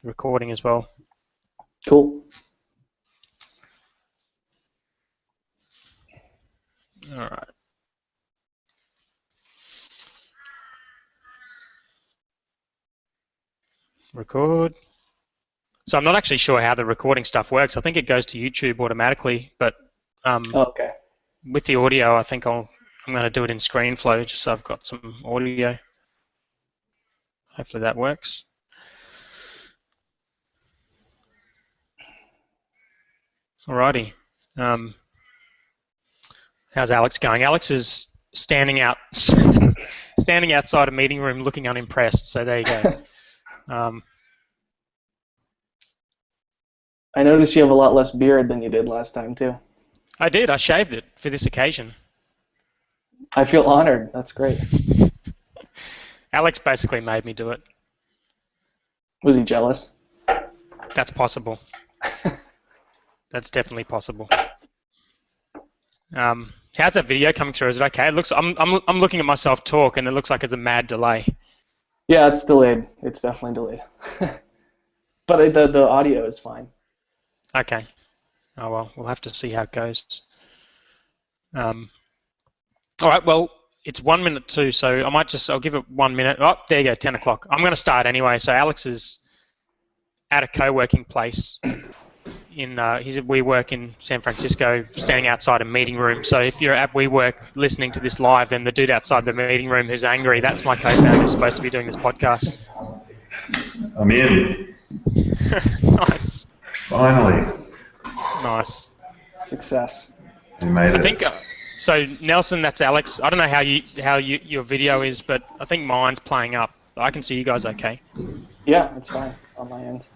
recording as well. Cool. All right. Record. So I'm not actually sure how the recording stuff works. I think it goes to YouTube automatically, but Okay. with the audio, I think I'm going to do it in ScreenFlow just so I've got some audio. Hopefully that works. Alrighty. How's Alex going? Alex is standing outside a meeting room looking unimpressed, so there you go. I noticed you have a lot less beard than you did last time, too. I did. I shaved it for this occasion. I feel honored. That's great. Alex basically made me do it. Was he jealous? That's possible. That's definitely possible. How's that video coming through? Is it okay? It looks. I'm looking at myself talk, and it looks like there's a mad delay. Yeah, it's delayed. It's definitely delayed. But the audio is fine. Okay. Oh well, we'll have to see how it goes. All right. Well, it's 1 minute too, so I'll give it 1 minute. Oh, there you go, 10 o'clock. I'm going to start anyway. So Alex is at a co-working place. He's at WeWork in San Francisco, standing outside a meeting room. So if you're at WeWork listening to this live, then the dude outside the meeting room who's angry, that's my co-founder who's supposed to be doing this podcast. I'm in. Nice. Finally. Nice. Success. You made it. I think so. Nelson, that's Alex. I don't know how your video is, but I think mine's playing up. I can see you guys okay. Yeah, it's fine on my end.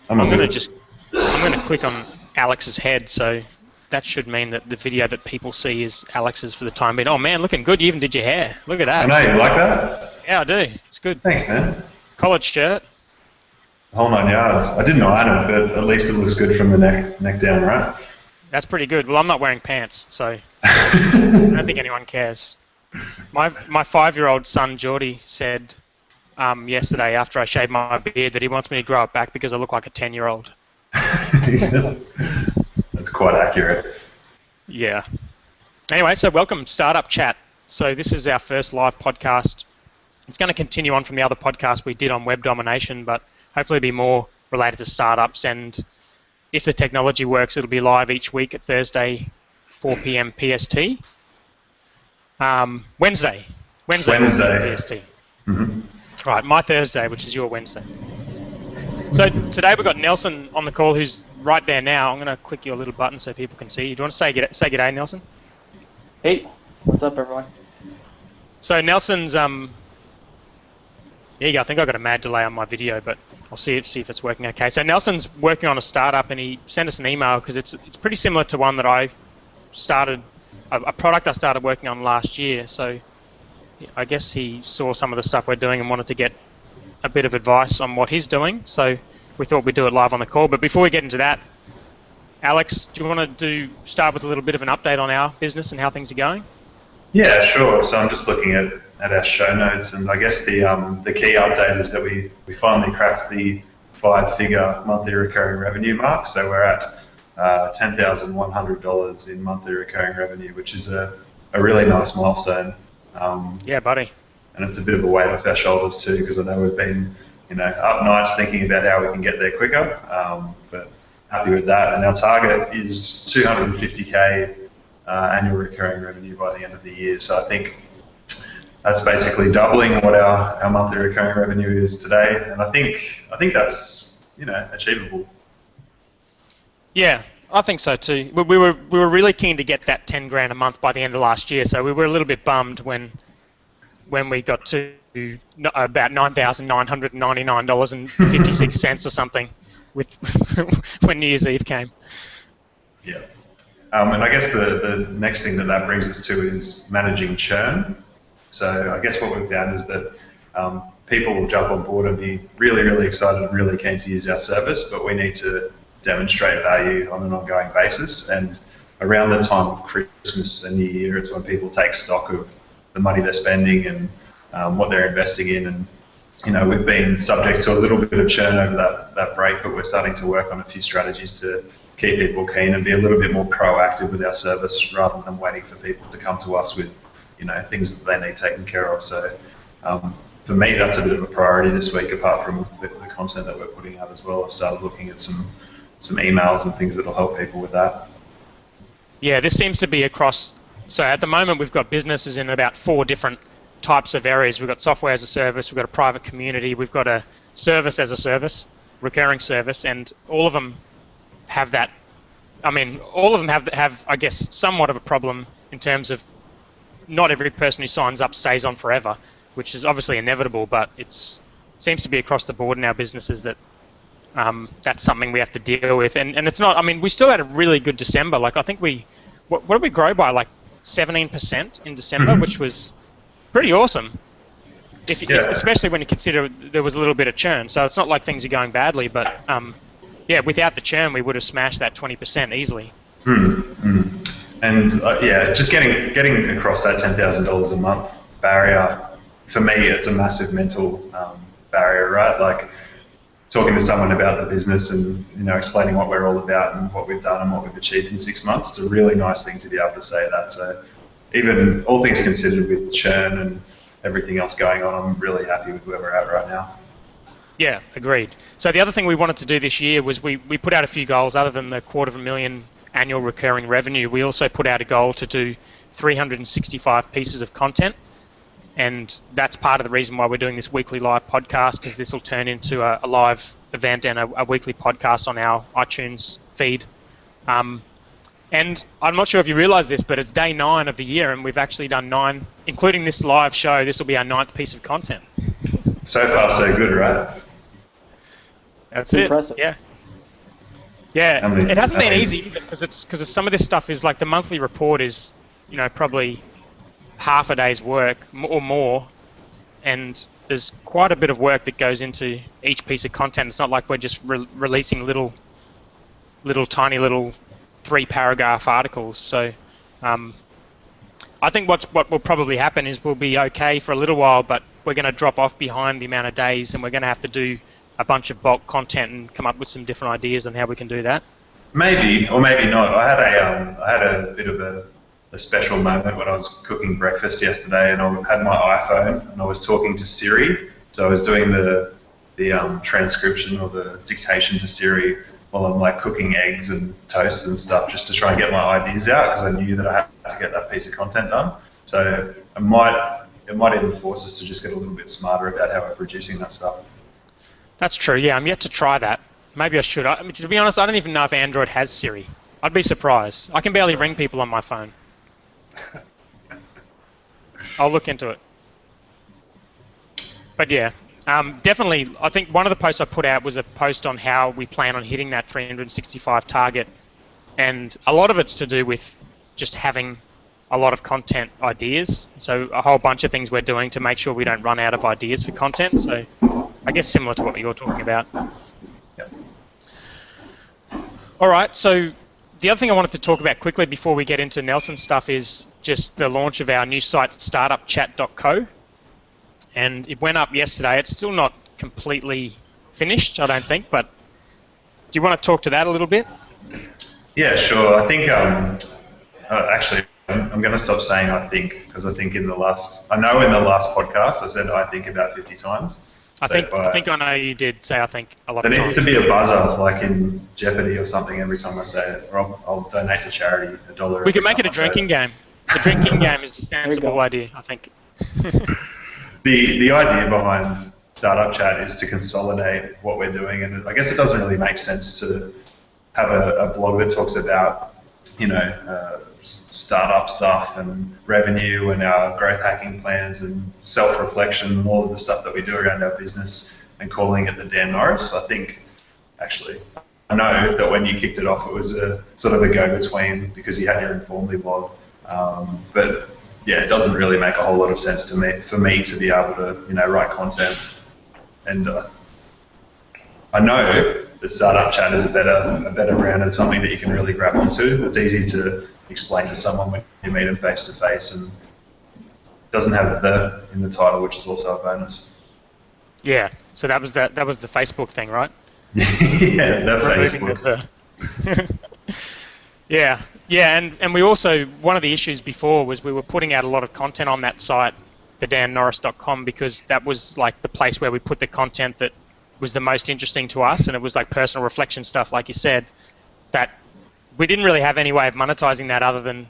I'm going to click on Alex's head, so that should mean that the video that people see is Alex's for the time being. Oh man, looking good. You even did your hair. Look at that. I know, you like that? Yeah, I do. It's good. Thanks, man. Collared shirt. The whole 9 yards. I didn't iron it, but at least it looks good from the neck down, right? That's pretty good. Well, I'm not wearing pants, so I don't think anyone cares. My 5-year-old son, Geordie, said yesterday after I shaved my beard that he wants me to grow it back because I look like a 10-year-old. That's quite accurate. Yeah. Anyway, so welcome, Startup Chat. So this is our first live podcast. It's going to continue on from the other podcast we did on web domination, but hopefully be more related to startups. And if the technology works, it'll be live each week at Thursday, 4 p.m. PST. Wednesday PST. Mm-hmm. Right, my Thursday, which is your Wednesday. So today we've got Nelson on the call, who's right there now. I'm going to click your little button so people can see you. Do you want to say g'day, Nelson? Hey, what's up, everyone? So Nelson's there you go. I think I got a mad delay on my video, but I'll see if it's working okay. So Nelson's working on a startup, and he sent us an email because it's pretty similar to one that I started, a product I started working on last year. So I guess he saw some of the stuff we're doing and wanted to get a bit of advice on what he's doing. So we thought we'd do it live on the call. But before we get into that, Alex, do you want to start with a little bit of an update on our business and how things are going? Yeah, sure. So I'm just looking at our show notes, and I guess the key update is that we finally cracked the 5-figure monthly recurring revenue mark. So we're at $10,100 in monthly recurring revenue, which is a really nice milestone. Yeah, buddy. And it's a bit of a weight off our shoulders too, because I know we've been, up nights thinking about how we can get there quicker. But happy with that. And our target is 250K annual recurring revenue by the end of the year. So I think that's basically doubling what our monthly recurring revenue is today. And I think that's achievable. Yeah, I think so too. We were really keen to get that 10 grand a month by the end of last year. So we were a little bit bummed when we got to about $9,999.56 or something when New Year's Eve came. Yeah. And I guess the next thing that brings us to is managing churn. So I guess what we've found is that people will jump on board and be really, really excited and really keen to use our service, but we need to demonstrate value on an ongoing basis. And around the time of Christmas and New Year, it's when people take stock of the money they're spending and what they're investing in, and we've been subject to a little bit of churn over that break, but we're starting to work on a few strategies to keep people keen and be a little bit more proactive with our service rather than waiting for people to come to us with, things that they need taken care of. So for me, that's a bit of a priority this week, apart from the content that we're putting out as well. I've started looking at some emails and things that will help people with that. Yeah, this seems to be across. So at the moment, we've got businesses in about 4 different types of areas. We've got software as a service, we've got a private community, we've got a service as a service, recurring service, and all of them have that. I mean, all of them have I guess, somewhat of a problem in terms of not every person who signs up stays on forever, which is obviously inevitable, but it seems to be across the board in our businesses that that's something we have to deal with. And it's not, I mean, we still had a really good December. Like, I think what did we grow by? Like 17% in December, which was pretty awesome. Especially when you consider there was a little bit of churn. So it's not like things are going badly, but yeah, without the churn, we would have smashed that 20% easily. And just getting across that $10,000 a month barrier, for me, it's a massive mental barrier, right? Like talking to someone about the business and explaining what we're all about and what we've done and what we've achieved in 6 months. It's a really nice thing to be able to say that. So even all things considered, with churn and everything else going on, I'm really happy with where we're at right now. Yeah, agreed. So the other thing we wanted to do this year was we put out a few goals other than the $250,000 annual recurring revenue. We also put out a goal to do 365 pieces of content. And that's part of the reason why we're doing this weekly live podcast, because this will turn into a live event and a weekly podcast on our iTunes feed. And I'm not sure if you realise this, but it's day 9 of the year, and we've actually done 9, including this live show. This will be our 9th piece of content. So far, so good, right? That's impressive. Yeah. Yeah, it hasn't been easy either, because some of this stuff is like the monthly report is, probably half a day's work or more, and there's quite a bit of work that goes into each piece of content. It's not like we're just releasing little tiny 3-paragraph articles. So I think what will probably happen is we'll be okay for a little while, but we're going to drop off behind the amount of days, and we're going to have to do a bunch of bulk content and come up with some different ideas on how we can do that. Maybe, or maybe not. I had a bit of a special moment when I was cooking breakfast yesterday, and I had my iPhone and I was talking to Siri. So I was doing the transcription or the dictation to Siri while I'm like cooking eggs and toast and stuff, just to try and get my ideas out, because I knew that I had to get that piece of content done. So it might even force us to just get a little bit smarter about how we're producing that stuff. That's true. Yeah, I'm yet to try that. Maybe I should. I mean, to be honest, I don't even know if Android has Siri. I'd be surprised. I can barely ring people on my phone. I'll look into it. But yeah, definitely, I think one of the posts I put out was a post on how we plan on hitting that 365 target. And a lot of it's to do with just having a lot of content ideas. So a whole bunch of things we're doing to make sure we don't run out of ideas for content. So I guess similar to what you're talking about. Yep. All right, so the other thing I wanted to talk about quickly before we get into Nelson's stuff is just the launch of our new site, startupchat.co. And it went up yesterday. It's still not completely finished, I don't think, but do you want to talk to that a little bit? Yeah, sure. I think, actually, I'm going to stop saying I think, because I think in the last podcast I said I think about 50 times. I think I know you did say I think a lot of times. times. There needs to be a buzzer, like in Jeopardy or something, every time I say it, or I'll donate to charity $1. We can make it a drinking game. The drinking game is a sensible idea, I think. The idea behind Startup Chat is to consolidate what we're doing, and I guess it doesn't really make sense to have a blog that talks about, startup stuff and revenue and our growth hacking plans and self-reflection and all of the stuff that we do around our business and calling it the Dan Norris. I think, actually, I know that when you kicked it off, it was a sort of a go-between because you had your Informly blog, but yeah, it doesn't really make a whole lot of sense for me to be able to, write content. And I know that Startup Chat is a better brand and something that you can really grab onto. It's easy to explain to someone when you meet them face to face, and it doesn't have the in the title, which is also a bonus. Yeah. So that was the Facebook thing, right? Yeah, that Removing Facebook. the Yeah, yeah, and we also, one of the issues before was we were putting out a lot of content on that site, thedannorris.com, because that was like the place where we put the content that was the most interesting to us, and it was like personal reflection stuff, like you said, that we didn't really have any way of monetizing that other than,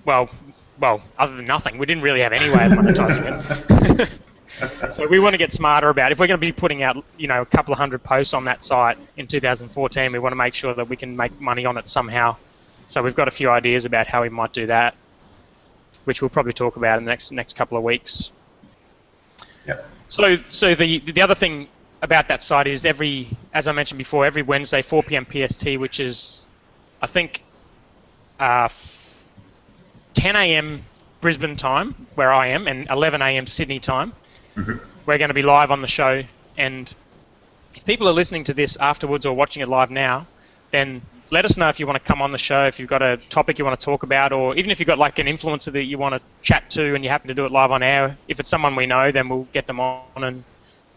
well, other than nothing. We didn't really have any way of monetizing it. So we want to get smarter about it. If we're going to be putting out, a couple of hundred posts on that site in 2014, we want to make sure that we can make money on it somehow. So we've got a few ideas about how we might do that, which we'll probably talk about in the next couple of weeks. Yeah. So the other thing about that site is as I mentioned before, every Wednesday 4 p.m. PST, which is I think 10 a.m. Brisbane time where I am, and 11 a.m. Sydney time. Mhm. We're going to be live on the show, and if people are listening to this afterwards or watching it live now, then let us know if you want to come on the show, if you've got a topic you want to talk about, or even if you've got like an influencer that you want to chat to and you happen to do it live on air. If it's someone we know, then we'll get them on and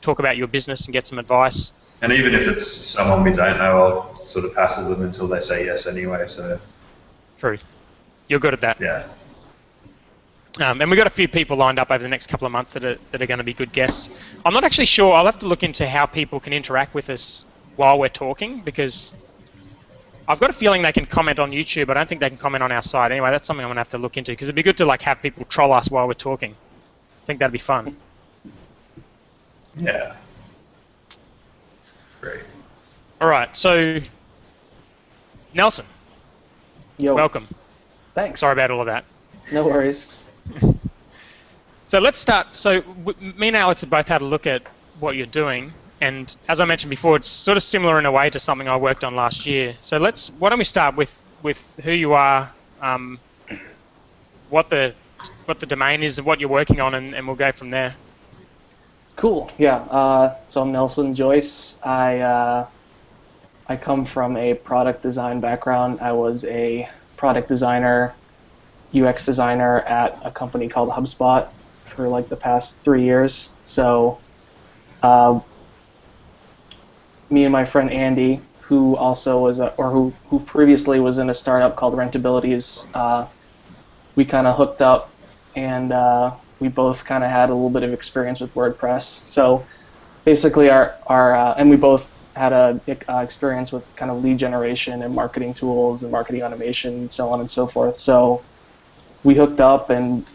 talk about your business and get some advice. And even if it's someone we don't know, I'll sort of hassle them until they say yes anyway. So True. You're good at that. yeah. And we've got a few people lined up over the next couple of months that are going to be good guests. I'm not actually sure. I'll have to look into how people can interact with us while we're talking, because I've got a feeling they can comment on YouTube. I don't think they can comment on our site. Anyway, that's something I'm going to have to look into, because it'd be good to like have people troll us while we're talking. I think that'd be fun. Yeah. Great. All right. So, Nelson, Yo, welcome. thanks. Sorry about all of that. No worries. So let's start. So me and Alex have both had a look at what you're doing, and as I mentioned before, it's sort of similar in a way to something I worked on last year. So why don't we start with who you are, what the domain is, and what you're working on, and we'll go from there. Cool. Yeah. So I'm Nelson Joyce. I come from a product design background. I was a product designer, UX designer at a company called HubSpot for like the past 3 years. So me and my friend Andy, who also was who previously was in a startup called Rentabilities, we kind of hooked up, and we both kind of had a little bit of experience with WordPress. So basically and we both had a experience with kind of lead generation and marketing tools and marketing automation and so on and so forth. So we hooked up, and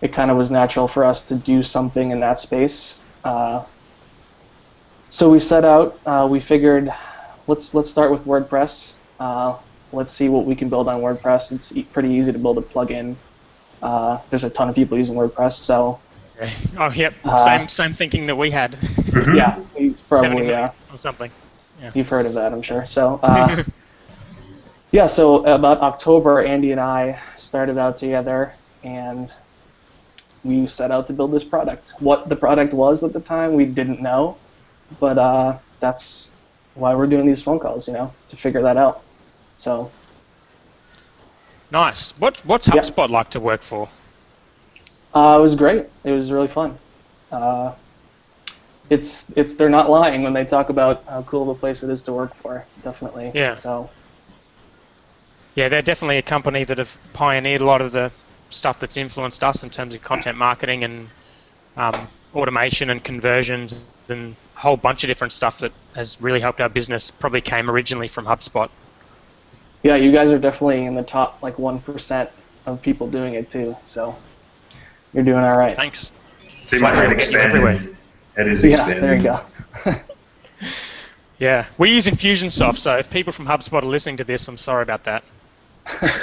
it kind of was natural for us to do something in that space. So we set out. We figured, let's start with WordPress. Let's see what we can build on WordPress. It's pretty easy to build a plugin. There's a ton of people using WordPress, so. Okay. Oh, yep. Same thinking that we had. Yeah, he's 70 probably million or something. Yeah. You've heard of that, I'm sure. So. Yeah, so about October, Andy and I started out together, and we set out to build this product. What the product was at the time, we didn't know, but that's why we're doing these phone calls, to figure that out. So. Nice. What's HubSpot like to work for? It was great. It was really fun. They're not lying when they talk about how cool of a place it is to work for. Definitely. Yeah. So. Yeah, they're definitely a company that have pioneered a lot of the stuff that's influenced us in terms of content marketing and automation and conversions and a whole bunch of different stuff that has really helped our business. Probably came originally from HubSpot. Yeah, you guys are definitely in the top 1% of people doing it too. So you're doing all right. Thanks. See my head expanding. It is expanding. Yeah, there you go. Yeah, we use Infusionsoft, so if people from HubSpot are listening to this, I'm sorry about that.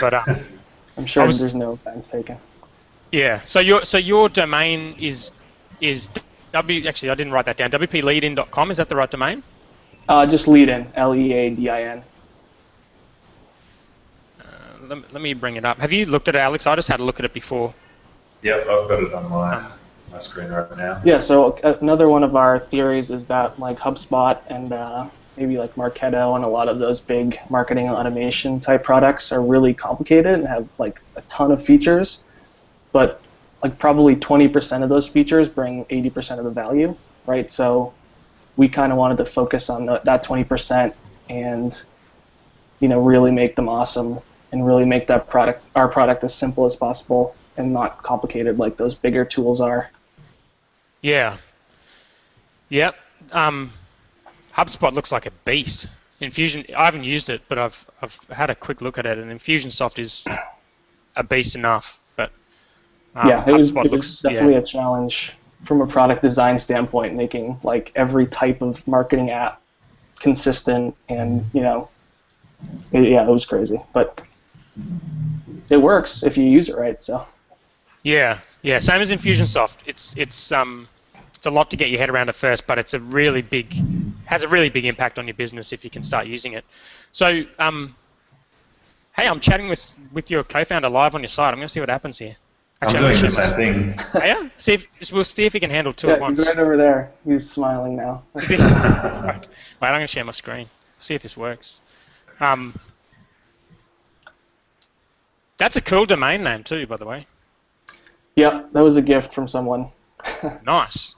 But I'm sure there's no offense taken. Yeah. So your domain is actually I didn't write that down. wpleadin.com, is that the right domain? Just Leadin, Leadin. Let me bring it up. Have you looked at it, Alex? I just had a look at it before. Yep, I've got it on my screen right now. Yeah. So another one of our theories is that HubSpot and maybe Marketo and a lot of those big marketing automation type products are really complicated and have a ton of features, but like probably 20% of those features bring 80% of the value, right? So we kind of wanted to focus on that 20% and really make them awesome and really make our product as simple as possible and not complicated like those bigger tools are. Yeah. Yep. HubSpot looks like a beast. Infusion, I haven't used it, but I've had a quick look at it, and Infusionsoft is a beast enough. But yeah, it HubSpot was definitely a challenge from a product design standpoint, making like every type of marketing app consistent, and it was crazy, but it works if you use it right. So yeah, same as Infusionsoft. It's a lot to get your head around at first, but it's has a really big impact on your business if you can start using it. So hey, I'm chatting with your co-founder live on your site. I'm going to see what happens here. Actually, I'm doing the same thing. Oh, yeah? We'll see if he can handle two yeah, at once. he's right over there. He's smiling now. Right. Wait, I'm going to share my screen. See if this works. That's a cool domain name too, by the way. Yeah, that was a gift from someone. Nice.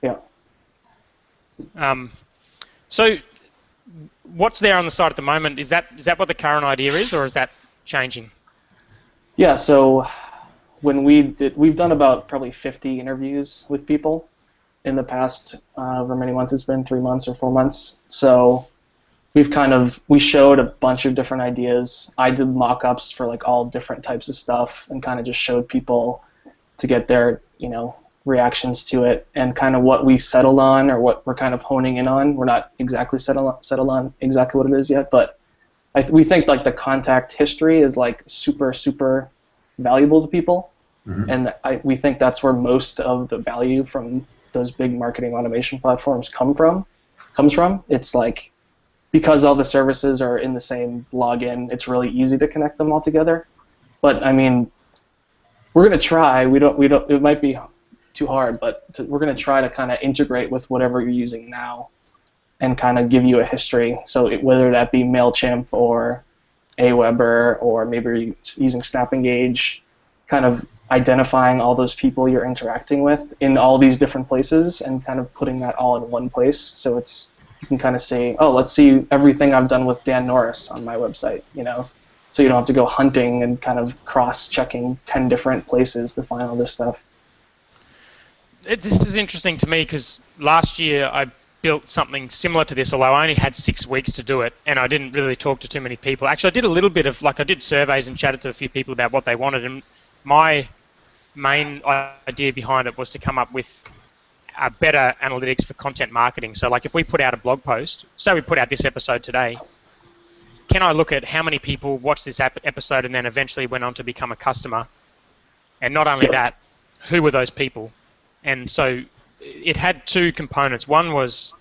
Yeah. So what's there on the site at the moment? Is that what the current idea is, or is that changing? Yeah, so when we've done about probably 50 interviews with people in the past, however many months it's been, 3 months or 4 months. So we showed a bunch of different ideas. I did mock-ups for like all different types of stuff and kind of just showed people to get their, reactions to it, and kind of what we settled on or what we're kind of honing in on. We're not exactly settled on exactly what it is yet, but we think like the contact history is like super, super valuable to people. Mm-hmm. And we think that's where most of the value from those big marketing automation platforms comes from. It's like, because all the services are in the same login, it's really easy to connect them all together. But I mean, we're gonna try. We don't. It might be too hard, but we're gonna try to kind of integrate with whatever you're using now, and kind of give you a history. So whether that be Mailchimp or Aweber, or maybe you're using Snap Engage, kind of identifying all those people you're interacting with in all these different places and kind of putting that all in one place. So you can kind of say, oh, let's see everything I've done with Dan Norris on my website, so you don't have to go hunting and kind of cross-checking 10 different places to find all this stuff. This is interesting to me because last year I built something similar to this, although I only had 6 weeks to do it, and I didn't really talk to too many people. Actually, I did a little bit of, I did surveys and chatted to a few people about what they wanted, and my main idea behind it was to come up with better analytics for content marketing. So if we put out a blog post, say we put out this episode today, can I look at how many people watched this episode and then eventually went on to become a customer? And not only that, who were those people? And so it had 2 components. One was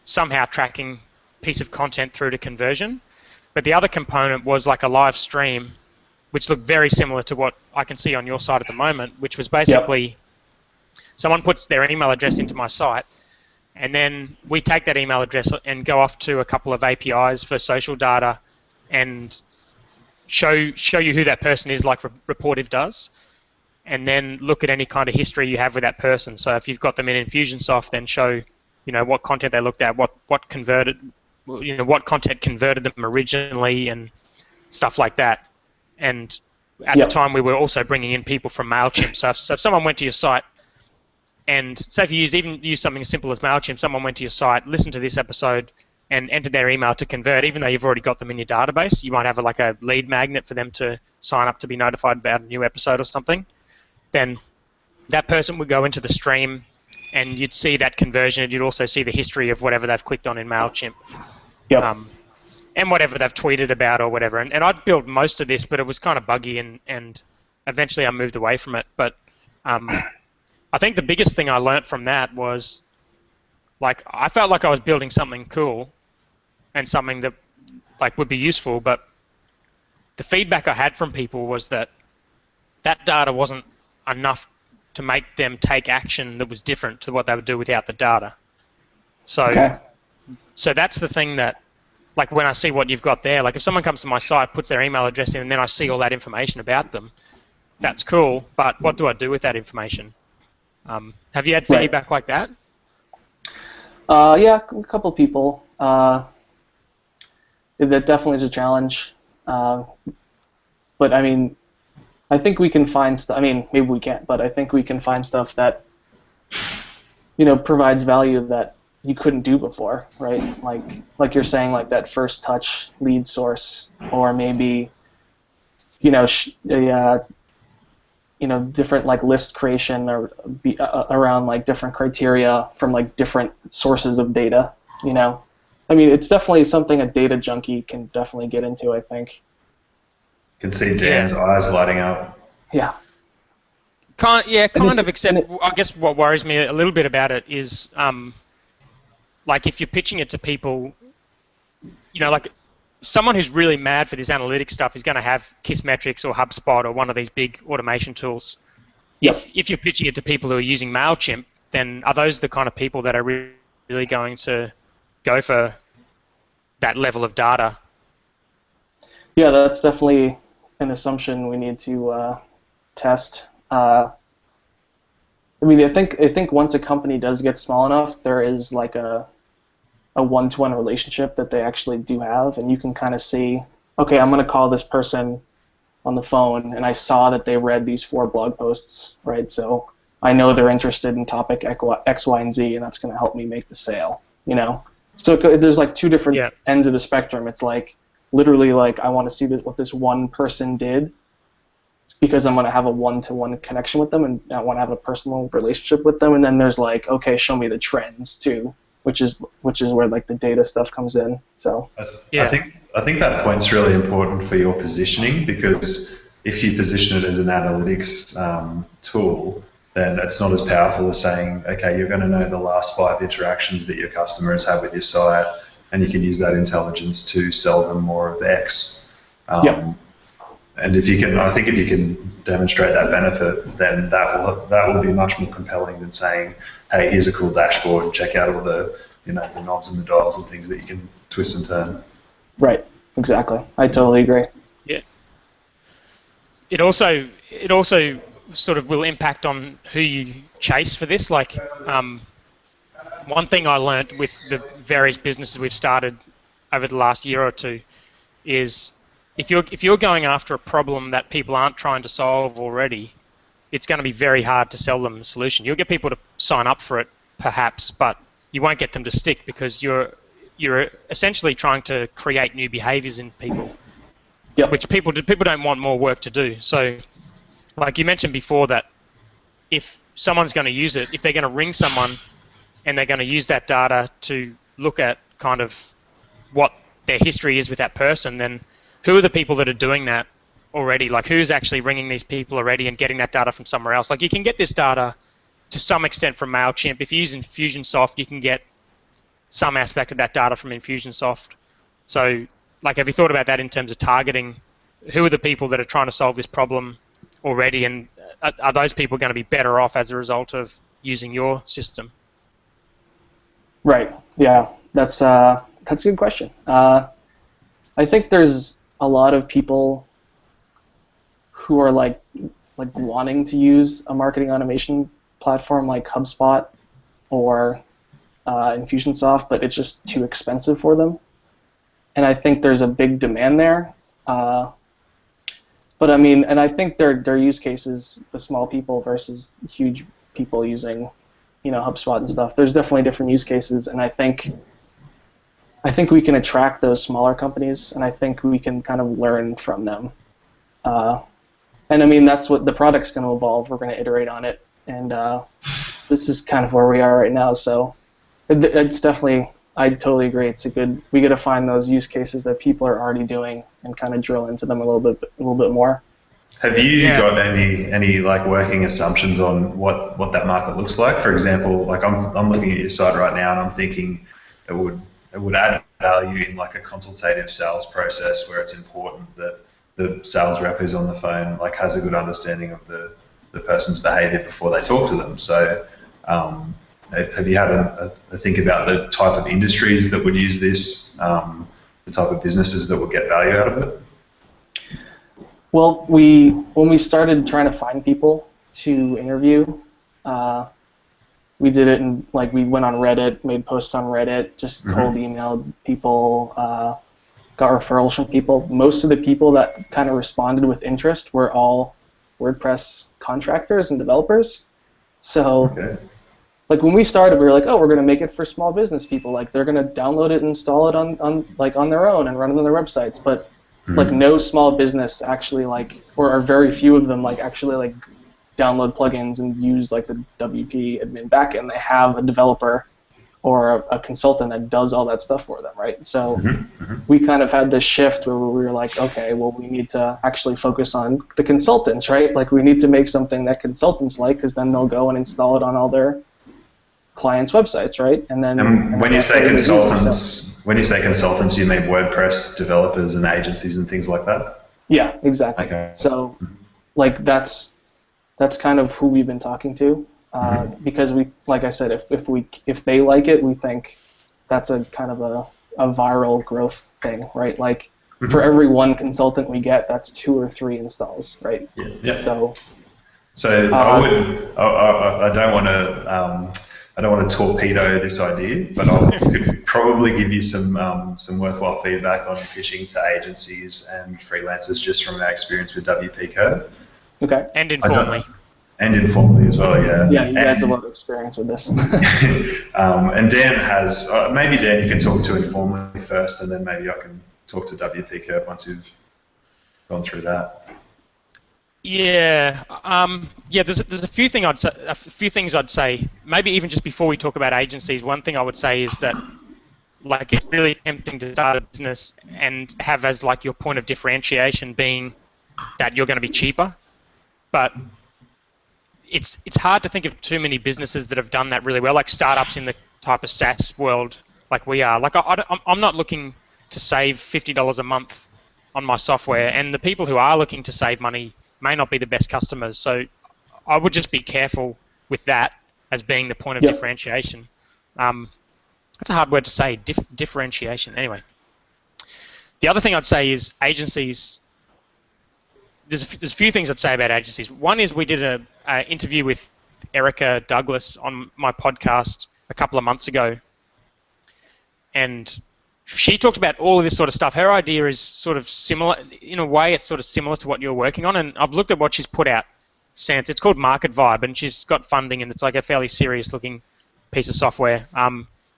somehow tracking piece of content through to conversion, but the other component was like a live stream, which looked very similar to what I can see on your site at the moment, which was basically someone puts their email address into my site, and then we take that email address and go off to a couple of APIs for social data and show you who that person is, like Reportive does, and then look at any kind of history you have with that person. So if you've got them in Infusionsoft, then show what content they looked at, what converted, what content converted them originally, and stuff like that. And at the time, we were also bringing in people from Mailchimp. So if someone went to your site, and say if you use something as simple as Mailchimp, someone went to your site, listened to this episode, and entered their email to convert, even though you've already got them in your database, you might have a lead magnet for them to sign up to be notified about a new episode or something. Then that person would go into the stream, and you'd see that conversion, and you'd also see the history of whatever they've clicked on in Mailchimp. And whatever they've tweeted about or whatever. And I'd built most of this, but it was kind of buggy, and eventually I moved away from it. But I think the biggest thing I learnt from that was, I felt like I was building something cool and something that would be useful, but the feedback I had from people was that data wasn't enough to make them take action that was different to what they would do without the data. So, so that's the thing that, when I see what you've got there, if someone comes to my site, puts their email address in, and then I see all that information about them, that's cool, but what do I do with that information? Have you had Right. feedback like that? Yeah, a couple people. That definitely is a challenge. But I mean, I think we can find stuff. I mean, maybe we can't, but I think we can find stuff that provides value that you couldn't do before, right? Like you're saying, like that first touch lead source, or maybe different like list creation or around like different criteria from like different sources of data. I mean, it's definitely something a data junkie can definitely get into, I think. Can see Dan's eyes lighting up. Yeah. Kind of, except I guess what worries me a little bit about it is, like if you're pitching it to people, like someone who's really mad for this analytics stuff is going to have Kissmetrics or HubSpot or one of these big automation tools. Yep. If you're pitching it to people who are using MailChimp, then are those the kind of people that are really going to go for that level of data? Yeah, that's definitely an assumption we need to test. I mean, I think once a company does get small enough, there is like a one-to-one relationship that they actually do have, and you can kind of see, okay, I'm going to call this person on the phone, and I saw that they read these 4 blog posts, right? So I know they're interested in topic X, Y, and Z, and that's going to help me make the sale, So there's like 2 different ends of the spectrum. It's like literally like I want to see what this one person did because I'm going to have a one-to-one connection with them and I want to have a personal relationship with them. And then there's like, okay, show me the trends too, which is where like the data stuff comes in. So I think that point's really important for your positioning, because if you position it as an analytics tool, then it's not as powerful as saying, okay, you're going to know the last 5 interactions that your customers have with your site, and you can use that intelligence to sell them more of X. And if you can demonstrate that benefit, then that will be much more compelling than saying, hey, here's a cool dashboard, check out all the the knobs and the dials and things that you can twist and turn. Right. Exactly. I totally agree. Yeah. It also sort of will impact on who you chase for this. Like, one thing I learned with the various businesses we've started over the last year or 2 is if you're going after a problem that people aren't trying to solve already, it's going to be very hard to sell them the solution. You'll get people to sign up for it, perhaps, but you won't get them to stick because you're essentially trying to create new behaviors in people, which people don't want more work to do. So, like you mentioned before, that if someone's going to use it, if they're going to ring someone and they're going to use that data to look at kind of what their history is with that person, then who are the people that are doing that already? Like, who's actually ringing these people already and getting that data from somewhere else? Like, you can get this data to some extent from MailChimp. If you use Infusionsoft, you can get some aspect of that data from Infusionsoft. So, like, have you thought about that in terms of targeting? Who are the people that are trying to solve this problem already, and are those people going to be better off as a result of using your system? Right. Yeah. That's a good question. I think there's a lot of people who are like wanting to use a marketing automation platform like HubSpot or Infusionsoft, but it's just too expensive for them. And I think there's a big demand there. But I mean, and I think their use cases, the small people versus huge people using, HubSpot and stuff. There's definitely different use cases, and I think we can attract those smaller companies, and I think we can kind of learn from them. And I mean, that's what the product's going to evolve. We're going to iterate on it, and this is kind of where we are right now. So it's definitely, I totally agree. We got to find those use cases that people are already doing and kind of drill into them a little bit more. Have you got any like working assumptions on what that market looks like? For example, like I'm looking at your site right now and I'm thinking it would add value in like a consultative sales process where it's important that the sales rep who's on the phone like has a good understanding of the person's behavior before they talk to them. So have you had a think about the type of industries that would use this, the type of businesses that would get value out of it? Well, when we started trying to find people to interview, uh, we did it in like we went on Reddit, made posts on Reddit, just cold emailed people, got referrals from people. Most of the people that kind of responded with interest were all WordPress contractors and developers. So Okay. like when we started, we were like, oh, we're going to make it for small business people. Like they're going to download it and install it on their own and run it on their websites. But like no small business actually or very few of them actually download plugins and use like the WP admin backend. They have a developer or a consultant that does all that stuff for them, right? So we kind of had this shift where we were like, okay, well, we need to actually focus on the consultants, right? Like we need to make something that consultants like, because then they'll go and install it on all their clients' websites, right? And then when you say consultants, you mean WordPress developers and agencies and things like that? Yeah, exactly. Okay. So like that's kind of who we've been talking to. Because we, like I said, if they like it, we think that's a kind of a viral growth thing, right? Like for every one consultant we get, that's 2 or 3 installs, right? Yeah. So I don't want to torpedo this idea, but I could probably give you some worthwhile feedback on pitching to agencies and freelancers just from our experience with WP Curve. Okay. And informally. And informally as well, yeah. Yeah, you guys have a lot of experience with this. And Dan has, maybe Dan you can talk to informally first, and then maybe I can talk to WP Curve once you've gone through that. Yeah, There's a few things I'd say. Maybe even just before we talk about agencies, one thing I would say is that like it's really tempting to start a business and have as like your point of differentiation being that you're going to be cheaper, but it's hard to think of too many businesses that have done that really well, like startups in the type of SaaS world like we are. Like I'm not looking to save $50 a month on my software, and the people who are looking to save money may not be the best customers. So I would just be careful with that as being the point of differentiation. That's a hard word to say, differentiation. Anyway, the other thing I'd say is agencies. There's a few things I'd say about agencies. One is we did an interview with Erica Douglas on my podcast a couple of months ago, and she talked about all of this sort of stuff. Her idea is sort of similar, in a way it's sort of similar to what you're working on, and I've looked at what she's put out since. It's called Market Vibe, and she's got funding, and it's like a fairly serious looking piece of software.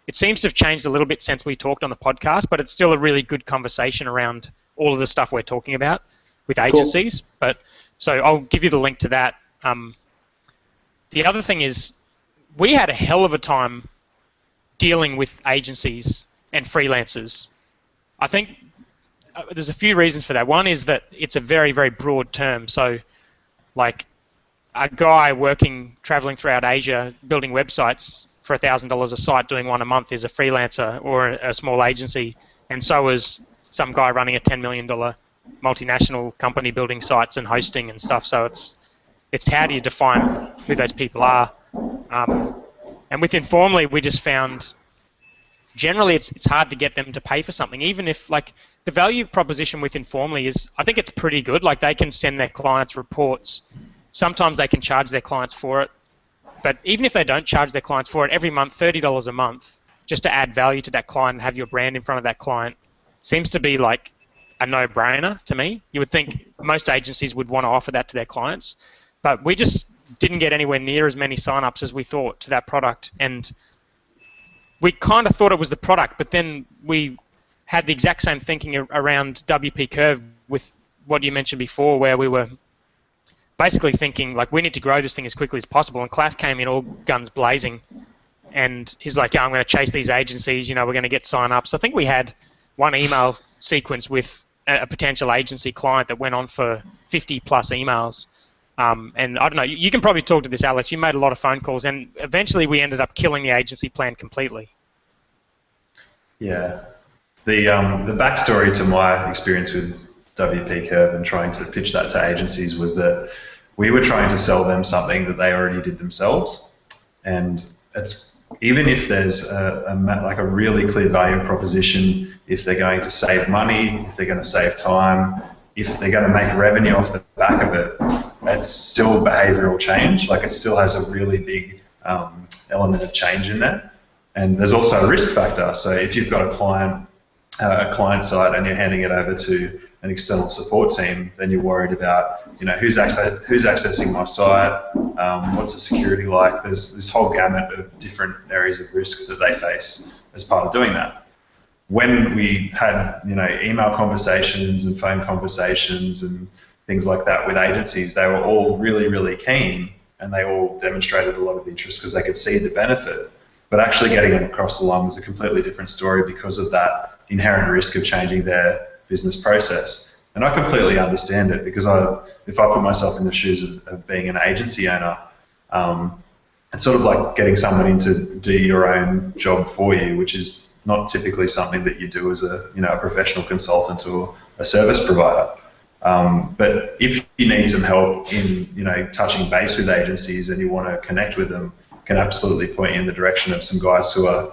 It seems to have changed a little bit since we talked on the podcast, but it's still a really good conversation around all of the stuff we're talking about with agencies. Cool. But so I'll give you the link to that. The other thing is we had a hell of a time dealing with agencies and freelancers. I think there's a few reasons for that. One is that it's a very, very broad term. So like a guy traveling throughout Asia, building websites for $1,000 a site, doing one a month is a freelancer or a small agency. And so is some guy running a $10 million multinational company building sites and hosting and stuff. So it's how do you define who those people are? And with Informally, we just found generally it's hard to get them to pay for something, even if like the value proposition with Informally is, I think it's pretty good. Like they can send their clients reports. Sometimes they can charge their clients for it. But even if they don't charge their clients for it, every month, $30 a month, just to add value to that client and have your brand in front of that client, seems to be like a no-brainer to me. You would think most agencies would want to offer that to their clients, but we just didn't get anywhere near as many sign-ups as we thought to that product. And we kind of thought it was the product, but then we had the exact same thinking around WP Curve with what you mentioned before, where we were basically thinking like we need to grow this thing as quickly as possible. And Claff came in all guns blazing, and he's like, "Yeah, I'm going to chase these agencies. We're going to get sign-ups." I think we had one email sequence with a potential agency client that went on for 50 plus emails. And I don't know, you can probably talk to this, Alex. You made a lot of phone calls, and eventually we ended up killing the agency plan completely. Yeah. The backstory to my experience with WP Curve and trying to pitch that to agencies was that we were trying to sell them something that they already did themselves. And it's even if there's like a really clear value proposition, if they're going to save money, if they're going to save time, if they're going to make revenue off the back of it, it's still behavioural change. Like it still has a really big element of change in there. And there's also a risk factor. So if you've got a client site and you're handing it over to an external support team, then you're worried about, who's accessing my site, what's the security like. There's this whole gamut of different areas of risk that they face as part of doing that. When we had, email conversations and phone conversations and things like that with agencies, they were all really, really keen, and they all demonstrated a lot of interest because they could see the benefit. But actually getting them across the line was a completely different story because of that inherent risk of changing their business process. And I completely understand it, because if I put myself in the shoes of being an agency owner, it's sort of like getting someone in to do your own job for you, which is not typically something that you do as a professional consultant or a service provider. But if you need some help in touching base with agencies and you want to connect with them, can absolutely point you in the direction of some guys who are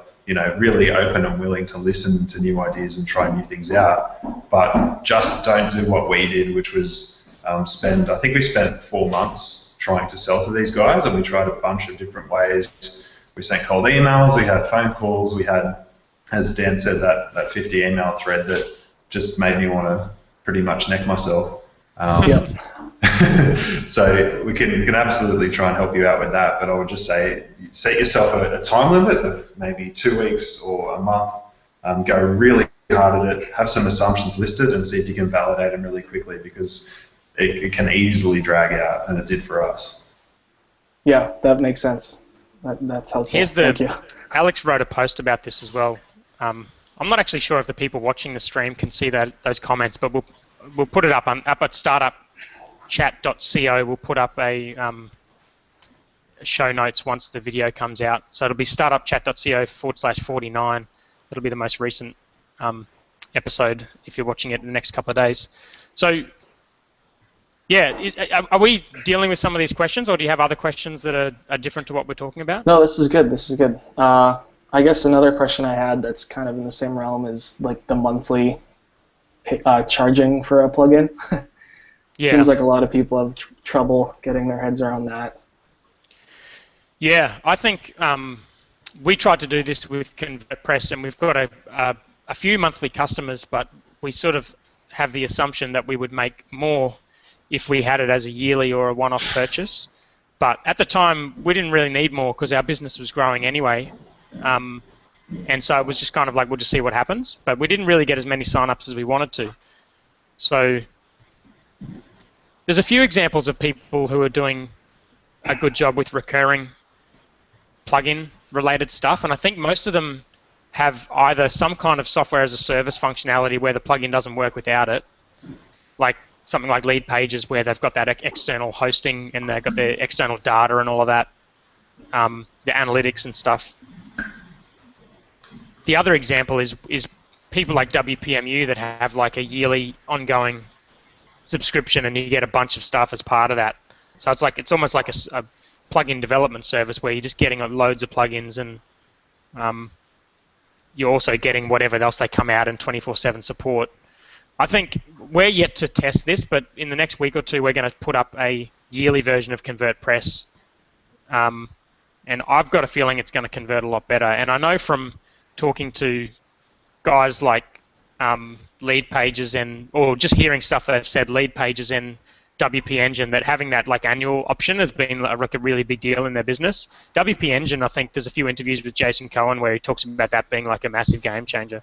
really open and willing to listen to new ideas and try new things out. But just don't do what we did, which was I think we spent 4 months trying to sell to these guys, and we tried a bunch of different ways. We sent cold emails, we had phone calls, we had, as Dan said, that 50 email thread that just made me want to pretty much neck myself. So we can absolutely try and help you out with that, but I would just say set yourself a time limit of maybe 2 weeks or a month. Go really hard at it, have some assumptions listed, and see if you can validate them really quickly, because it can easily drag out, and it did for us. Yeah, that makes sense. That's helpful. Thank you. Alex wrote a post about this as well. I'm not actually sure if the people watching the stream can see those comments, but we'll put it up at startupchat.co. We'll put up a show notes once the video comes out. So it'll be startupchat.co/49. It'll be the most recent episode if you're watching it in the next couple of days. So, yeah, are we dealing with some of these questions, or do you have other questions that are different to what we're talking about? No, this is good. This is good. I guess another question I had that's kind of in the same realm is like the monthly charging for a plugin. Yeah. Seems like a lot of people have trouble getting their heads around that. Yeah, I think we tried to do this with ConvertPress, and we've got a few monthly customers, but we sort of have the assumption that we would make more if we had it as a yearly or a one-off purchase. But at the time, we didn't really need more because our business was growing anyway. And so it was just kind of like, we'll just see what happens. But we didn't really get as many sign-ups as we wanted to. So there's a few examples of people who are doing a good job with recurring plugin related stuff, and I think most of them have either some kind of software as a service functionality where the plugin doesn't work without it, like something like Lead Pages where they've got that external hosting and they've got their external data and all of that, the analytics and stuff. The other example is people like WPMU that have like a yearly ongoing subscription, and you get a bunch of stuff as part of that. So it's almost like a plugin development service where you're just getting loads of plugins, and you're also getting whatever else they come out in 24/7 support. I think we're yet to test this, but in the next week or two we're going to put up a yearly version of ConvertPress, and I've got a feeling it's going to convert a lot better. And I know from talking to guys like Lead Pages or just hearing stuff that they've said, Lead Pages and WP Engine, that having that like annual option has been like a really big deal in their business. WP Engine, I think there's a few interviews with Jason Cohen where he talks about that being like a massive game changer.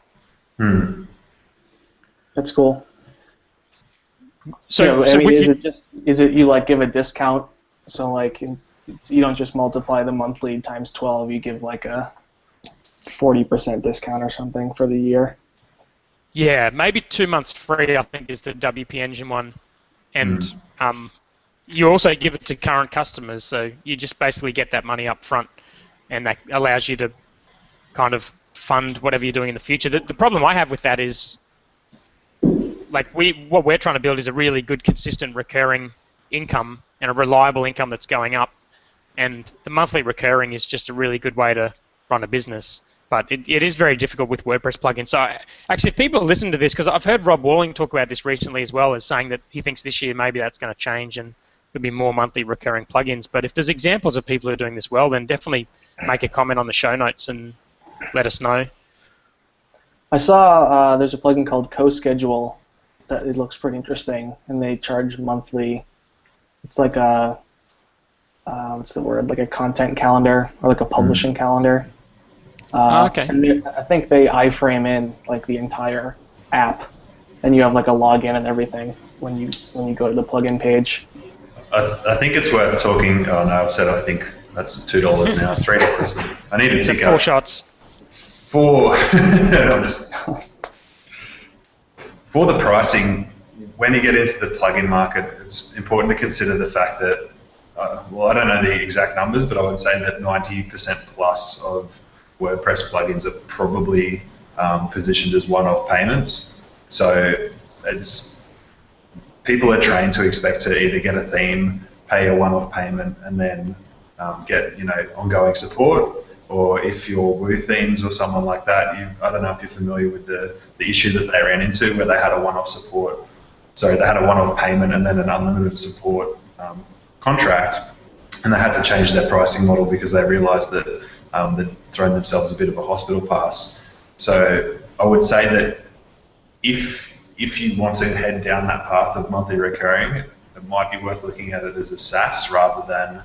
That's cool. So, yeah, I mean, is it you like give a discount? So like you don't just multiply the monthly times 12. You give like a 40% discount or something for the year. Yeah, maybe 2 months free, I think, is the WP Engine one. And you also give it to current customers, so you just basically get that money up front, and that allows you to kind of fund whatever you're doing in the future. The problem I have with that is, like, what we're trying to build is a really good, consistent, recurring income and a reliable income that's going up. And the monthly recurring is just a really good way to run a business. But it is very difficult with WordPress plugins. So actually, if people listen to this, because I've heard Rob Walling talk about this recently as well, as saying that he thinks this year maybe that's going to change and there'll be more monthly recurring plugins. But if there's examples of people who are doing this well, then definitely make a comment on the show notes and let us know. I saw there's a plugin called CoSchedule that it looks pretty interesting, and they charge monthly. It's like a what's the word? Like a content calendar or like a publishing calendar. Okay. And I think they iframe in like the entire app, and you have like a login and everything when you go to the plugin page. I think it's worth talking. Oh no, I've said I think that's $2 now, $3. I need to tick up. 4 shots. For for the pricing, when you get into the plugin market, it's important to consider the fact that, well, I don't know the exact numbers, but I would say that 90% plus of WordPress plugins are probably positioned as one-off payments. So it's people are trained to expect to either get a theme, pay a one-off payment, and then get ongoing support. Or if you're Woo Themes or someone like that, I don't know if you're familiar with the issue that they ran into where they had a one-off support. Sorry, they had a one-off payment and then an unlimited support contract, and they had to change their pricing model because they realised that they'd thrown themselves a bit of a hospital pass. So I would say that if you want to head down that path of monthly recurring, it might be worth looking at it as a SaaS rather than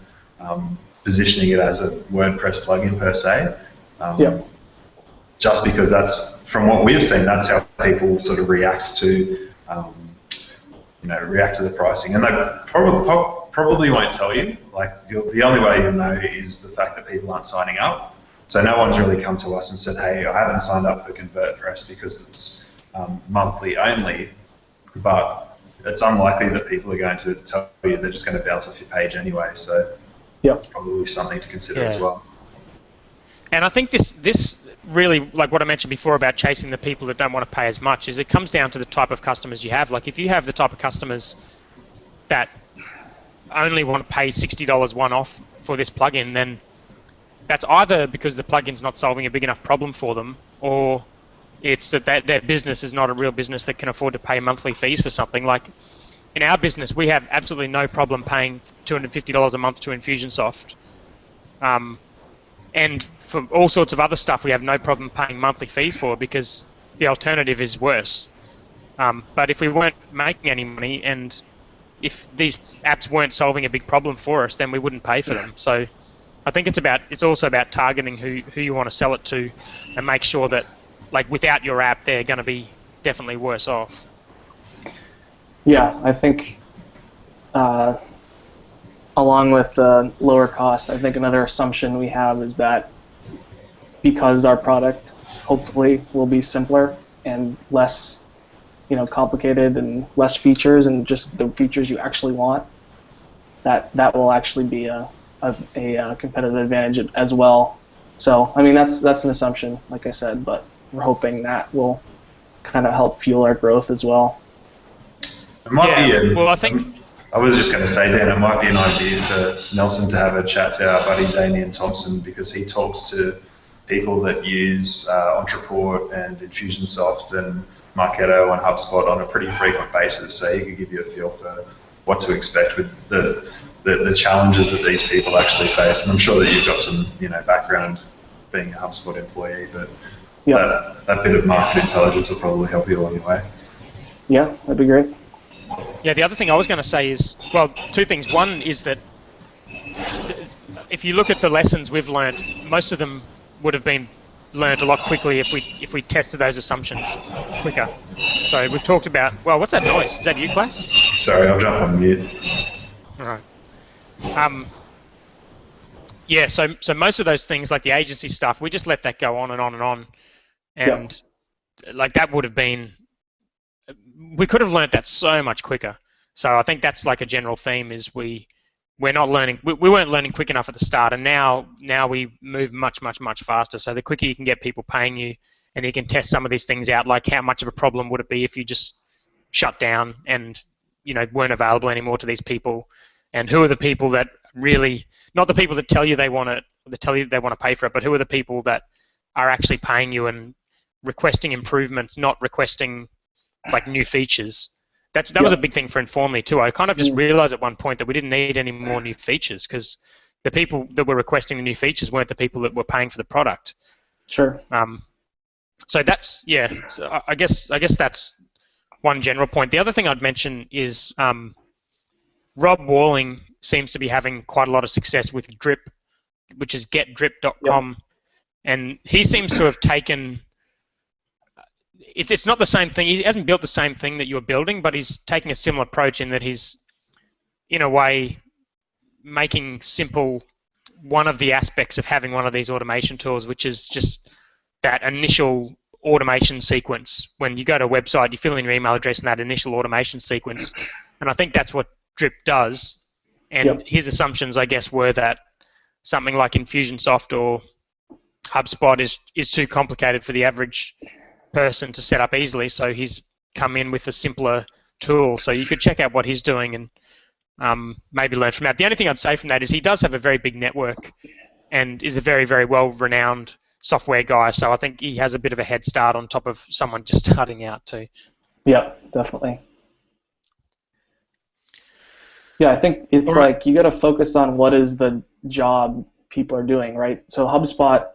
positioning it as a WordPress plugin per se. Just because that's, from what we've seen, that's how people sort of react to the pricing, and they probably won't tell you. Like the only way you'll know is the fact that people aren't signing up. So no one's really come to us and said, hey, I haven't signed up for ConvertPress because it's monthly only, but it's unlikely that people are going to tell you they're just going to bounce off your page anyway. So it's probably something to consider as well. And I think this really, like what I mentioned before about chasing the people that don't want to pay as much, is it comes down to the type of customers you have. Like if you have the type of customers that only want to pay $60 one-off for this plugin, then that's either because the plugin's not solving a big enough problem for them, or it's that their business is not a real business that can afford to pay monthly fees for something. Like in our business, we have absolutely no problem paying $250 a month to Infusionsoft. And for all sorts of other stuff, we have no problem paying monthly fees for because the alternative is worse. But if we weren't making any money and if these apps weren't solving a big problem for us, then we wouldn't pay for them. So I think it's also about targeting who you want to sell it to and make sure that, like, without your app, they're going to be definitely worse off. Yeah, I think along with lower cost, I think another assumption we have is that because our product hopefully will be simpler and less complicated and less features and just the features you actually want, that will actually be a competitive advantage as well. So I mean that's an assumption, like I said, but we're hoping that will kind of help fuel our growth as well. It might be well, I think I was just going to say, Dan, it might be an idea for Nelson to have a chat to our buddy Damien Thompson, because he talks to people that use Entreport and Infusionsoft and Marketo and HubSpot on a pretty frequent basis, so he could give you a feel for what to expect with the challenges that these people actually face. And I'm sure that you've got some background being a HubSpot employee, but that bit of market intelligence will probably help you along the way. Yeah, that'd be great. Yeah, the other thing I was going to say is, well, two things. One is that if you look at the lessons we've learned, most of them would have been learned a lot quickly if we tested those assumptions quicker. So we've talked about, well, what's that noise? Is that you, Clay? Sorry, I'll jump on mute. All right. Yeah, so most of those things, like the agency stuff, we just let that go on and on and on. And like that would have been, we could have learned that so much quicker. So I think that's like a general theme, is we're not learning, we weren't learning quick enough at the start, and now we move much faster. So the quicker you can get people paying you, and you can test some of these things out, like how much of a problem would it be if you just shut down and weren't available anymore to these people, and who are the people that really, not the people that tell you they want to pay for it, but who are the people that are actually paying you and requesting improvements, not requesting like new features. That was a big thing for Informly too. I kind of just realized at one point that we didn't need any more new features because the people that were requesting the new features weren't the people that were paying for the product. Sure. So that's So I guess that's one general point. The other thing I'd mention is Rob Walling seems to be having quite a lot of success with Drip, which is getdrip.com, and he seems to have taken. It's not the same thing. He hasn't built the same thing that you're building, but he's taking a similar approach in that he's, in a way, making simple one of the aspects of having one of these automation tools, which is just that initial automation sequence. When you go to a website, you fill in your email address in that initial automation sequence, and I think that's what Drip does. And his assumptions, I guess, were that something like Infusionsoft or HubSpot is too complicated for the average person to set up easily, so he's come in with a simpler tool. So you could check out what he's doing and maybe learn from that. The only thing I'd say from that is he does have a very big network and is a very, very well-renowned software guy, so I think he has a bit of a head start on top of someone just starting out too. Yeah, definitely. Yeah, I think it's like you got to focus on what is the job people are doing, right? So HubSpot,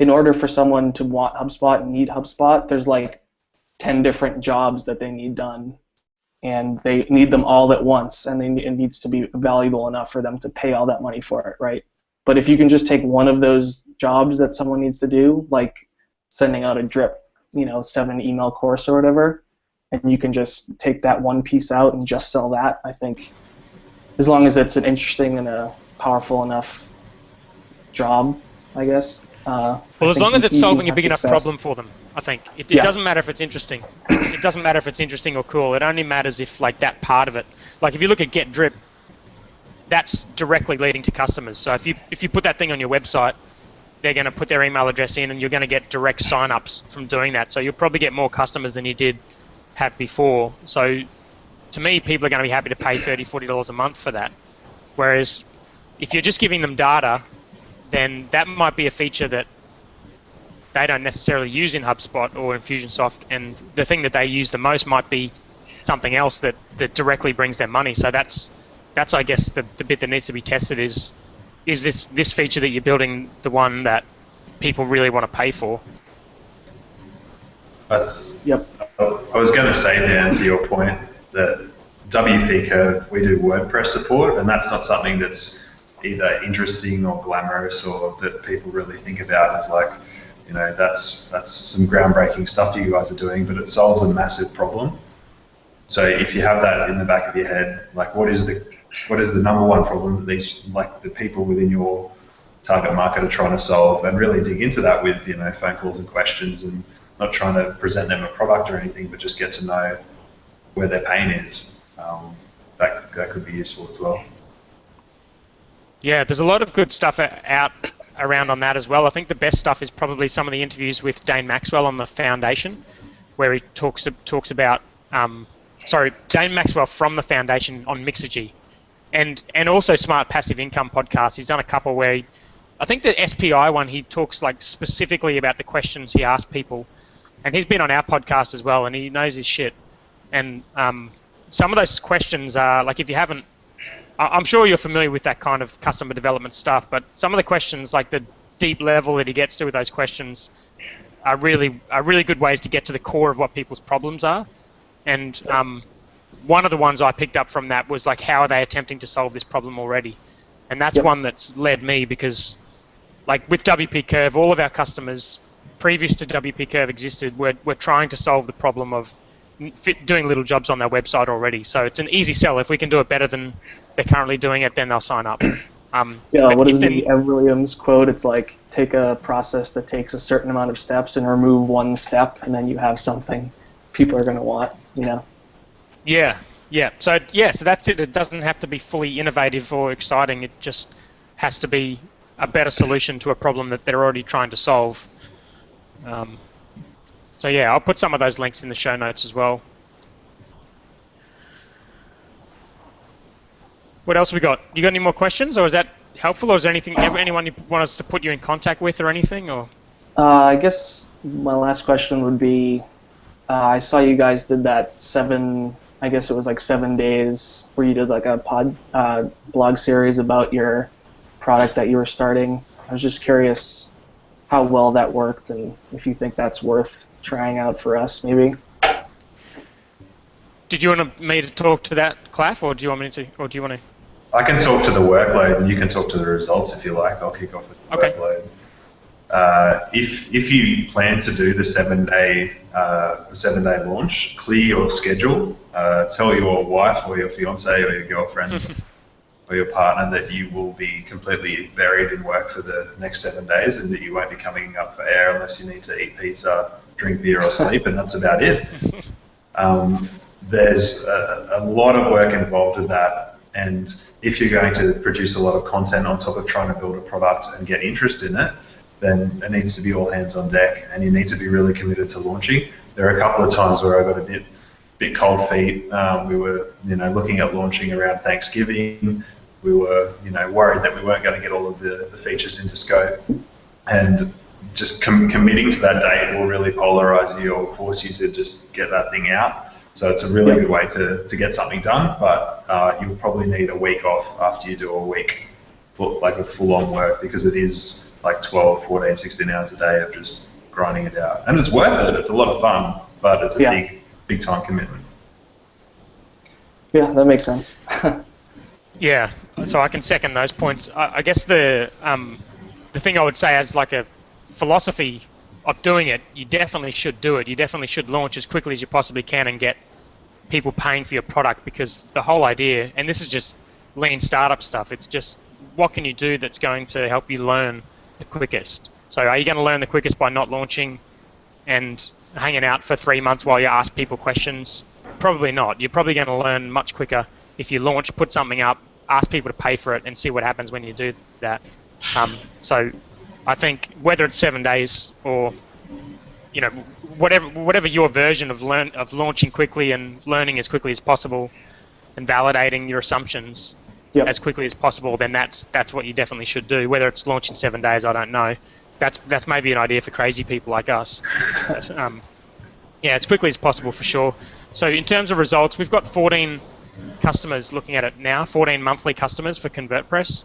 in order for someone to want HubSpot and need HubSpot, there's like 10 different jobs that they need done, and they need them all at once, and it needs to be valuable enough for them to pay all that money for it, right? But if you can just take one of those jobs that someone needs to do, like sending out a drip, 7 email course or whatever, and you can just take that one piece out and just sell that, I think, as long as it's an interesting and a powerful enough job, I guess. Well, as long as it's solving a big enough problem for them, I think. It doesn't matter if it's interesting. It doesn't matter if it's interesting or cool. It only matters if, like, that part of it. Like, if you look at Get Drip, that's directly leading to customers. So if you put that thing on your website, they're going to put their email address in, and you're going to get direct sign-ups from doing that. So you'll probably get more customers than you did have before. So to me, people are going to be happy to pay $30, $40 a month for that. Whereas if you're just giving them data, then that might be a feature that they don't necessarily use in HubSpot or Infusionsoft, and the thing that they use the most might be something else that directly brings them money. So that's I guess the bit that needs to be tested is this feature that you're building the one that people really want to pay for? Yep. I was going to say, Dan, to your point, that WP Curve, we do WordPress support, and that's not something that's either interesting or glamorous or that people really think about as like, that's some groundbreaking stuff you guys are doing, but it solves a massive problem. So if you have that in the back of your head, like what is the number one problem that the people within your target market are trying to solve, and really dig into that with phone calls and questions, and not trying to present them a product or anything, but just get to know where their pain is. That could be useful as well. Yeah, there's a lot of good stuff out around on that as well. I think the best stuff is probably some of the interviews with Dane Maxwell on the Foundation, where he talks about Dane Maxwell from the Foundation on Mixergy, and also Smart Passive Income podcast. He's done a couple where I think the SPI one, he talks like specifically about the questions he asked people, and he's been on our podcast as well, and he knows his shit. And some of those questions are like, if you haven't, I'm sure you're familiar with that kind of customer development stuff, but some of the questions, like the deep level that he gets to with those questions, are really good ways to get to the core of what people's problems are. And one of the ones I picked up from that was like, how are they attempting to solve this problem already? And that's one that's led me, because like with WP Curve, all of our customers previous to WP Curve existed were trying to solve the problem of doing little jobs on their website already. So it's an easy sell. If we can do it better than they're currently doing it, then they'll sign up. What is the Ev Williams quote? It's like, take a process that takes a certain amount of steps and remove one step, and then you have something people are going to want, Yeah. So that's it. It doesn't have to be fully innovative or exciting. It just has to be a better solution to a problem that they're already trying to solve. So yeah, I'll put some of those links in the show notes as well. What else we got? You got any more questions, or is that helpful, or is there anyone you want us to put you in contact with or anything? Or I guess my last question would be, I saw you guys did that I guess it was like 7 days where you did like a blog series about your product that you were starting. I was just curious how well that worked and if you think that's worth trying out for us, maybe. Did you want me to talk to that, Claff, or do you want me to, or do you want to? I can talk to the workload, and you can talk to the results if you like. I'll kick off with the Okay. workload. If you plan to do the 7-day launch, clear your schedule. Tell your wife or your fiance or your girlfriend or your partner that you will be completely buried in work for the next 7 days, and that you won't be coming up for air unless you need to eat pizza, drink beer, or sleep, and that's about it. There's a lot of work involved with that, and if you're going to produce a lot of content on top of trying to build a product and get interest in it, then it needs to be all hands on deck, and you need to be really committed to launching. There are a couple of times where I got a bit cold feet. We were, looking at launching around Thanksgiving. We were, worried that we weren't going to get all of the features into scope, and just committing to that date will really polarize you or force you to just get that thing out. So it's a really good way to get something done, but you'll probably need a week off after you do a week, like a full-on work, because it is like 12, 14, 16 hours a day of just grinding it out. And it's worth it. It's a lot of fun, but it's a big time commitment. Yeah, that makes sense. Yeah, so I can second those points. I guess the thing I would say as like a philosophy of doing it, you definitely should do it. You definitely should launch as quickly as you possibly can and get people paying for your product, because the whole idea, and this is just lean startup stuff, it's just what can you do that's going to help you learn the quickest. So are you going to learn the quickest by not launching and hanging out for 3 months while you ask people questions? Probably not. You're probably going to learn much quicker if you launch, put something up, ask people to pay for it, and see what happens when you do that. So I think whether it's 7 days or whatever your version of launching quickly and learning as quickly as possible and validating your assumptions as quickly as possible, then that's what you definitely should do. Whether it's launching 7 days, I don't know. That's maybe an idea for crazy people like us. But, as quickly as possible for sure. So in terms of results, we've got 14 customers looking at it now, 14 monthly customers for ConvertPress.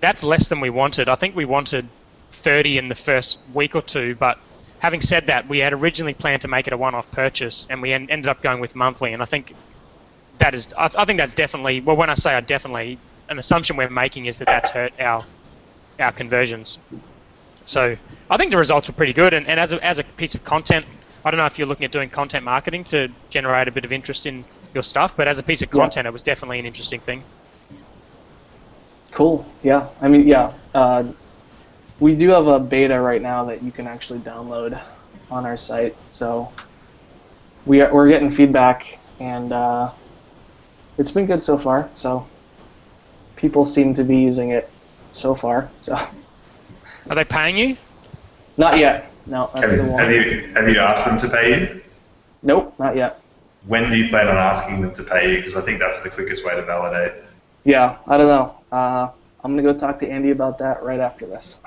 That's less than we wanted. I think we wanted 30 in the first week or two, but having said that, we had originally planned to make it a one-off purchase, and we ended up going with monthly, and I think I think that's definitely, well, when I say an assumption we're making is that that's hurt our conversions. So I think the results were pretty good, and as a piece of content, I don't know if you're looking at doing content marketing to generate a bit of interest in your stuff, but as a piece of content, it was definitely an interesting thing. Cool. Yeah. I mean, we do have a beta right now that you can actually download on our site. So we're getting feedback, and it's been good so far. So people seem to be using it so far. So are they paying you? Not yet. No. That's the one. Have you asked them to pay you? Nope, not yet. When do you plan on asking them to pay you? Because I think that's the quickest way to validate. Yeah, I don't know. I'm going to go talk to Andy about that right after this.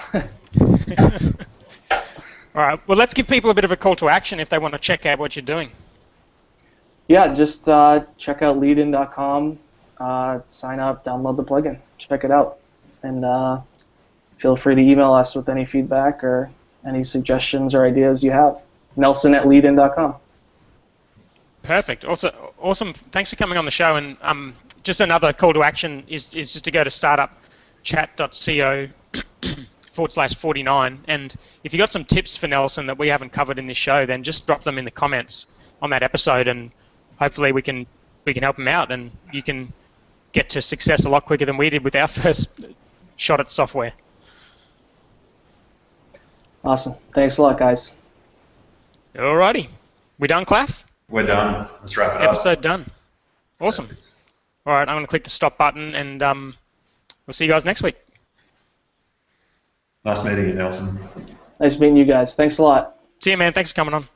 All right. Well, let's give people a bit of a call to action if they want to check out what you're doing. Yeah, just check out leadin.com, sign up, download the plugin, check it out, and feel free to email us with any feedback or any suggestions or ideas you have. Nelson@leadin.com. Perfect. Also, awesome. Thanks for coming on the show. And just another call to action is just to go to startupchat.co/49. And if you got some tips for Nelson that we haven't covered in this show, then just drop them in the comments on that episode, and hopefully we can help him out, and you can get to success a lot quicker than we did with our first shot at software. Awesome. Thanks a lot, guys. Alrighty. We done, Claff? We're done. Let's wrap it up. Episode done. Awesome. All right, I'm going to click the stop button, and we'll see you guys next week. Nice meeting you, Nelson. Nice meeting you guys. Thanks a lot. See you, man. Thanks for coming on.